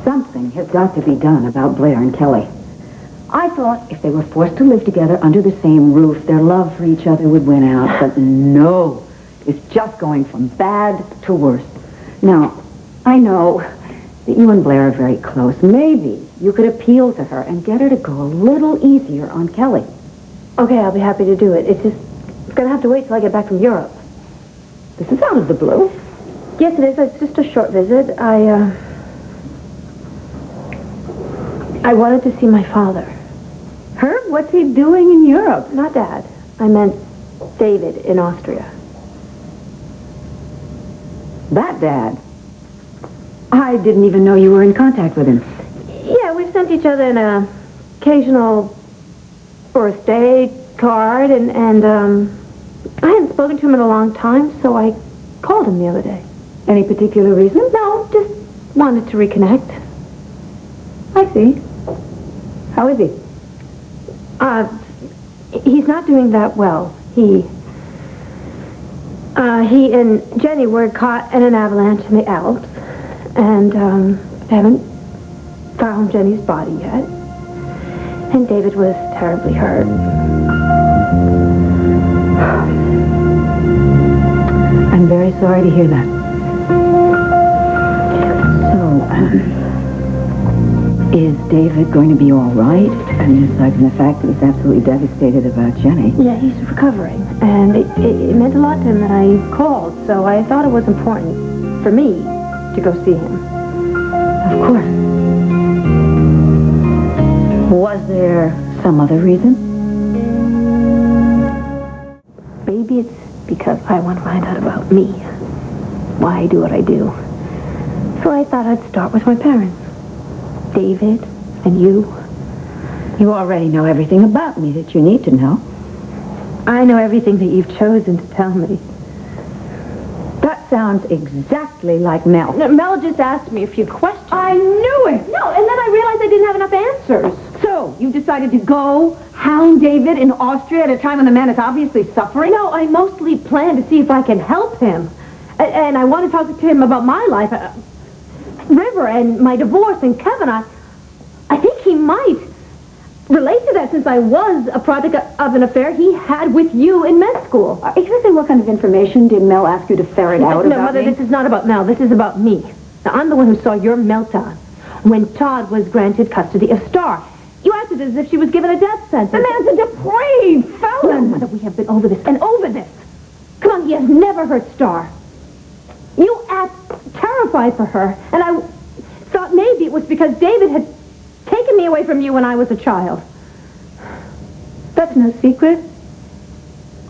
Something has got to be done about Blair and Kelly. I thought if they were forced to live together under the same roof, their love for each other would win out. But no, it's just going from bad to worse. Now, I know that you and Blair are very close. Maybe you could appeal to her and get her to go a little easier on Kelly. Okay, I'll be happy to do it. It's going to have to wait till I get back from Europe. This is out of the blue. Yes, it is. It's just a short visit. I wanted to see my father. Herb, what's he doing in Europe? Not Dad. I meant David in Austria. That Dad? I didn't even know you were in contact with him. Yeah, we've sent each other an occasional birthday card, and I hadn't spoken to him in a long time, so I called him the other day. Any particular reason? No, just wanted to reconnect. I see. How is he? He's not doing that well. He and Jenny were caught in an avalanche in the Alps, and haven't found Jenny's body yet. And David was terribly hurt. I'm very sorry to hear that. So, is David going to be all right? I mean, aside from the fact that he's absolutely devastated about Jenny. Yeah, he's recovering, and it meant a lot to him that I called, so I thought it was important for me to go see him. Of course. Was there some other reason? Maybe it's because I want to find out about me. Why I do what I do. So I thought I'd start with my parents. David and you. You already know everything about me that you need to know. I know everything that you've chosen to tell me. That sounds exactly like Mel. No, Mel just asked me a few questions. I knew it! No, and then I realized I didn't have enough answers. So, you decided to go hound David in Austria at a time when the man is obviously suffering? No, I mostly planned to see if I can help him. And I want to talk to him about my life. River and my divorce and Kevin. I think he might relate to that since I was a product of an affair he had with you in med school. Are you going to say what kind of information did Mel ask you to ferret out No, about Mother, me? this is not about Mel. This is about me. Now, I'm the one who saw your meltdown when Todd was granted custody of Star. You acted as if she was given a death sentence. The man's a depraved felon! No, Mother, we have been over this and over this. Come on, he has never hurt Star. You act terrified for her, and I thought maybe it was because David had taken me away from you when I was a child. That's no secret.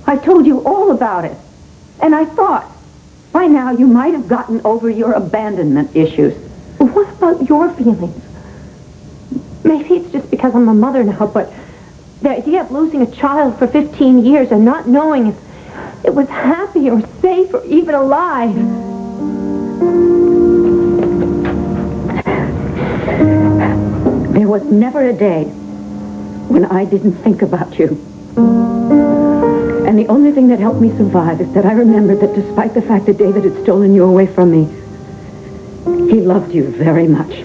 I told you all about it. And I thought, by now you might have gotten over your abandonment issues. What about your feelings? Maybe it's just because I'm a mother now, but the idea of losing a child for 15 years and not knowing if it was happy or safe or even alive. There was never a day when I didn't think about you. And the only thing that helped me survive is that I remembered that despite the fact that David had stolen you away from me, he loved you very much.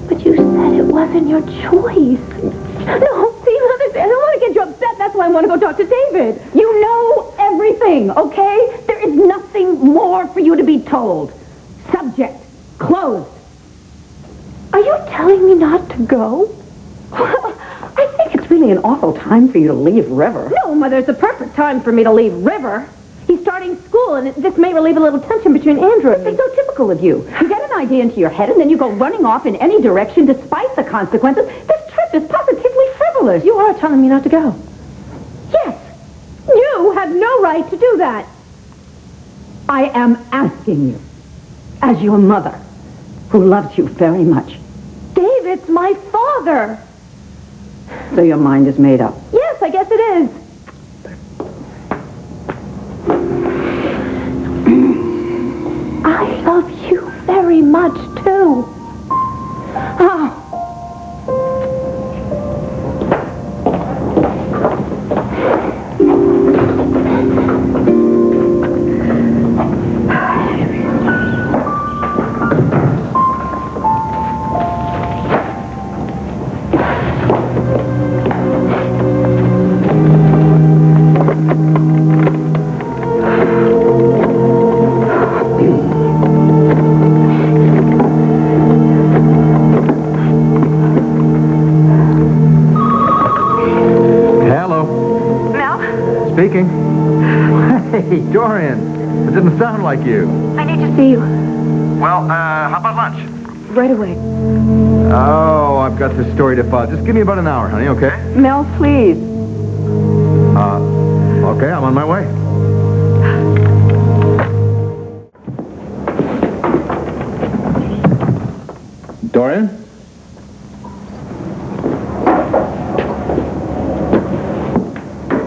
But you said it wasn't your choice. No, see, Mother, I don't want to get you upset. That's why I want to go talk to David. You know everything, okay? There is nothing more for you to be told. Subject closed. Are you telling me not to go? Well, I think it's really an awful time for you to leave River. No, Mother, it's a perfect time for me to leave River. He's starting school, and this may relieve a little tension between Andrew and me. It's so typical of you. You get an idea into your head, and then you go running off in any direction despite the consequences. This trip is positively frivolous. You are telling me not to go. Yes. You have no right to do that. I am asking you, as your mother, who loves you very much. David's my father. So your mind is made up? Yes, I guess it is. I love you very much, too. Oh. Hey, Dorian. It didn't sound like you. I need to see you. Well, how about lunch? Right away. Oh, I've got this story to file. Just give me about an hour, honey, okay? Mel, please. Okay, I'm on my way. Dorian?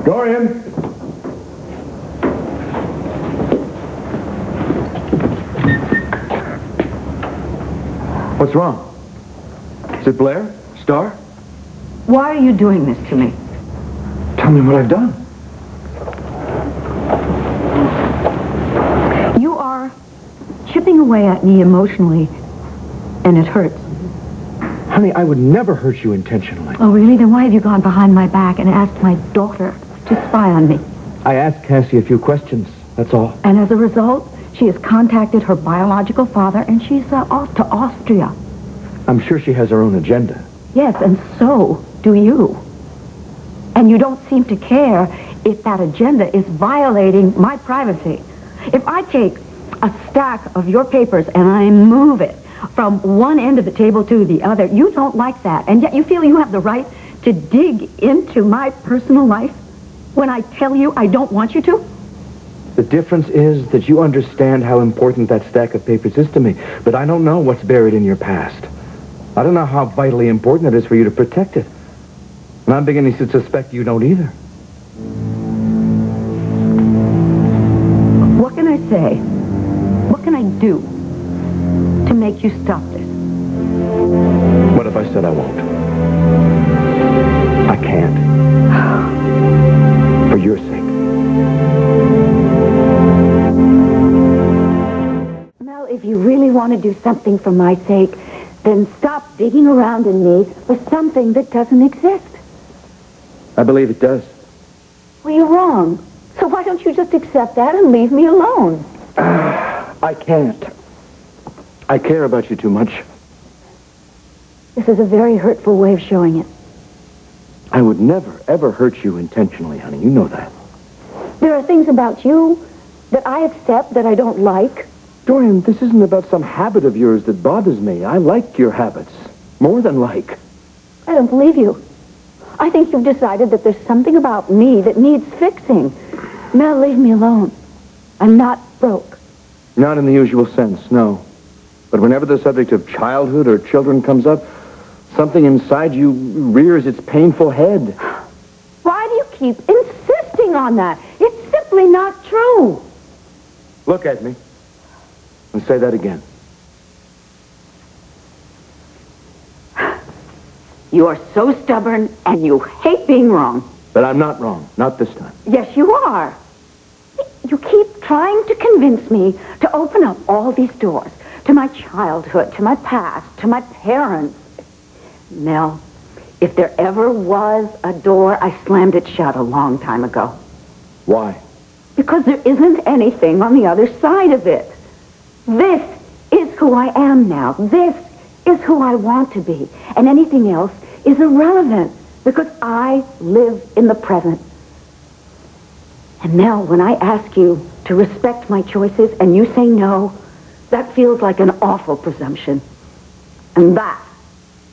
Dorian? What's wrong? Is it Blair? Star? Why are you doing this to me? Tell me what I've done. You are chipping away at me emotionally, and it hurts. Honey, I would never hurt you intentionally. Oh, really? Then why have you gone behind my back and asked my daughter to spy on me? I asked Cassie a few questions, that's all. And as a result, she has contacted her biological father, and she's off to Austria. I'm sure she has her own agenda. Yes, and so do you. And you don't seem to care if that agenda is violating my privacy. If I take a stack of your papers and I move it from one end of the table to the other, you don't like that. And yet you feel you have the right to dig into my personal life when I tell you I don't want you to? The difference is that you understand how important that stack of papers is to me, but I don't know what's buried in your past. I don't know how vitally important it is for you to protect it. And I'm beginning to suspect you don't either. What can I say? What can I do to make you stop this? What if I said I won't? I can't. For your sake. Mel, if you really want to do something for my sake, then stop digging around in me for something that doesn't exist. I believe it does. Well, you're wrong. So why don't you just accept that and leave me alone? I can't. I care about you too much. This is a very hurtful way of showing it. I would never, ever hurt you intentionally, honey. You know that. There are things about you that I accept that I don't like. Dorian, this isn't about some habit of yours that bothers me. I like your habits. More than like. I don't believe you. I think you've decided that there's something about me that needs fixing. Mel, leave me alone. I'm not broke. Not in the usual sense, no. But whenever the subject of childhood or children comes up, something inside you rears its painful head. Why do you keep insisting on that? It's simply not true. Look at me and say that again. You are so stubborn, and you hate being wrong. But I'm not wrong. Not this time. Yes, you are. You keep trying to convince me to open up all these doors to my childhood, to my past, to my parents. Mel, if there ever was a door, I slammed it shut a long time ago. Why? Because there isn't anything on the other side of it. This is who I am now. This is who I want to be. And anything else is irrelevant because I live in the present. And Mel, when I ask you to respect my choices and you say no, that feels like an awful presumption. And that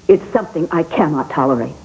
is something I cannot tolerate.